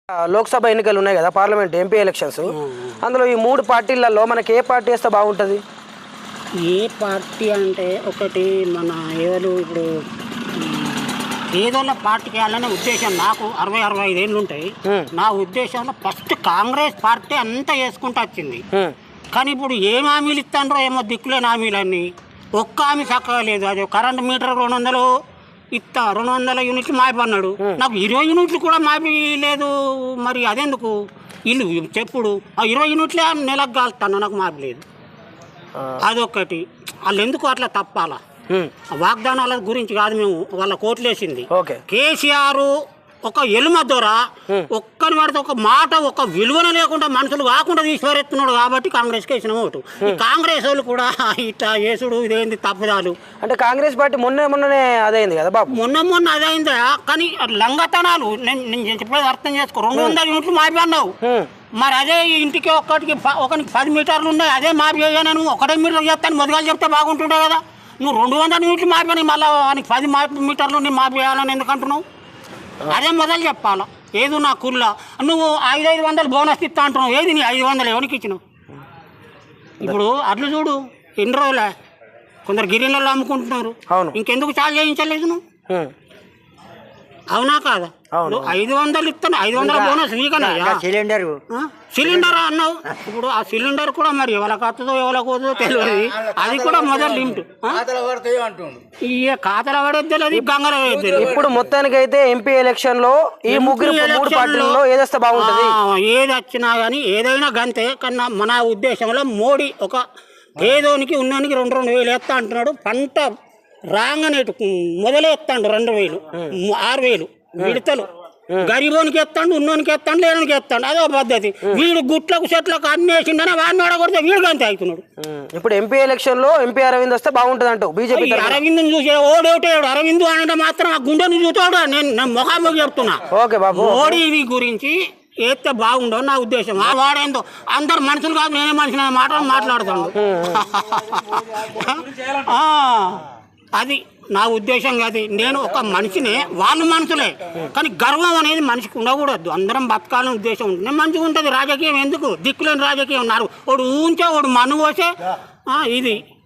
లోక్సభ ఎన్నికలు ఉన్నాయి కదా, పార్లమెంట్ ఎంపీ ఎలక్షన్స్. అందులో ఈ మూడు పార్టీలలో మనకి ఏ పార్టీ వస్తే బాగుంటుంది? ఏ పార్టీ అంటే ఒకటి మన ఏదో ఇప్పుడు ఏదోళ్ళ పార్టీకి వెళ్ళాలనే ఉద్దేశం. నాకు 60-65 ఏళ్ళు ఉంటాయి. నా ఉద్దేశంలో ఫస్ట్ కాంగ్రెస్ పార్టీ అంతా వేసుకుంటూ వచ్చింది. కానీ ఇప్పుడు ఏం హామీలు ఇస్తాండ్రో ఏమో దిక్కులేని హామీలన్నీ. ఒక్క హామీ చక్కగా లేదు. అది కరెంట్ మీటర్ 200 ఇస్తా, 200 యూనిట్లు మాపన్నాడు. నాకు 20 యూనిట్లు కూడా మాపి లేదు. మరి అదెందుకు ఇల్లు చెప్పుడు? ఆ 20 యూనిట్లే నెలకు కాలుతాను, నాకు మాపి లేదు. అదొక్కటి. వాళ్ళు ఎందుకు అట్లా తప్పాలా? వాగ్దానాల గురించి కాదు, మేము వాళ్ళ కోట్లేసింది. కేసీఆర్ ఒక ఎలుమ దొర ఒక్కని పడితే ఒక మాట ఒక విలువన లేకుండా మనుషులు కాకుండా తీసిపారేస్తున్నాడు. కాబట్టి కాంగ్రెస్కి వేసిన ఓటు. ఈ కాంగ్రెస్ వాళ్ళు కూడా ఇట్లా వేసుడు ఇదేంది తప్పుదాలు. అంటే కాంగ్రెస్ పార్టీ మొన్ననే అదైంది కదా బాబు, మొన్న అదైందా? కానీ లంగతనాలు నేను చెప్పేది అర్థం చేసుకో. 200 యూనిట్లు మాపి అన్నావు, మరి అదే ఇంటికి ఒకటికి 10 మీటర్లు ఉన్నాయి. అదే మాపి నేను 1 మీటర్ చెప్తాను, మొదలు చెప్తే బాగుంటుండే కదా. నువ్వు 200 యూనిట్లు మాపి మళ్ళీ వానికి 10 మీటర్లు మాపి వేయాలని ఎందుకంటున్నావు? అదే మొదలు చెప్పాలా. ఏదో నా కుర్లా నువ్వు 500 బోనస్ ఇస్తా అంటున్నావు. ఏది నీ 500 ఎవరికి ఇచ్చినావు? ఇప్పుడు అట్లు చూడు, ఎన్ని రోజులే కొందరు గిరిలలో అమ్ముకుంటున్నారు. ఇంకెందుకు చాలు చేయించలేదు నువ్వు? అవునా కాదా? 500 ఇస్తాను, 500 బోనస్ నీకన్నా సిలిండర్ అన్నావు. ఇప్పుడు ఆ సిలిండర్ కూడా మరి ఎవరికి వస్తుందో ఎవరికి పోతుందో తెలియదు. అది కూడా మొదలు లిమిట్. ఇక ఖాతాలో పడేది తెలియదు, గంగలో పడేది. ఇప్పుడు మొత్తానికైతే ఎంపీ ఎలక్షన్ లో ఈ మూడు పార్టీలలో ఏదేస్తే బాగుంటుంది? ఏది వచ్చినా కానీ ఏదైనా గంతే. కన్నా మన ఉద్దేశంలో మోడీ ఒక పేదోనికి ఉన్నోనికి 2,000 వేస్తా అంటున్నాడు. పంట రాగానే మొదలే ఎత్తాడు 2,000, 6,000 విడతలు. గరీబోనికి ఎత్తాడు, ఉన్నోనికి ఎత్తాడు, లేనికి ఎత్తాడు. అదో పద్ధతి. వీడు గుట్లకు చెట్లకు అన్ని వేసిండనే వాడిని వాడకూడదు, వీడు అంతే అవుతున్నాడు. ఇప్పుడు ఎంపీ ఎలక్షన్ లో ఎంపీ అరవింద్ వస్తే బాగుంటుంది అంటావు? బీజేపీ అరవింద్ చూసే ఓడేటాడు. అరవింద్ అంటే మాత్రం ఆ గుండెని చూతాడు. నేను ముఖాముఖి చెప్తున్నా. ఓకే బాబు, మోడీ గురించి ఏస్తే బాగుండవు నా ఉద్దేశం. వాడేందో అందరు మనుషులు కాదు, నేనే మనిషి మాట్లాడుతాడు. అది నా ఉద్దేశం కాదు. నేను ఒక మనిషినే, వాళ్ళు మనుషులే. కానీ గర్వం అనేది మనిషికి ఉండకూడదు. అందరం బతకాలని ఉద్దేశం ఉంటుంది. మంచిగా ఉంటుంది. రాజకీయం ఎందుకు? దిక్కులేని రాజకీయం ఉన్నారు. వాడు ఊంచే వాడు మన్ను పోసే ఇది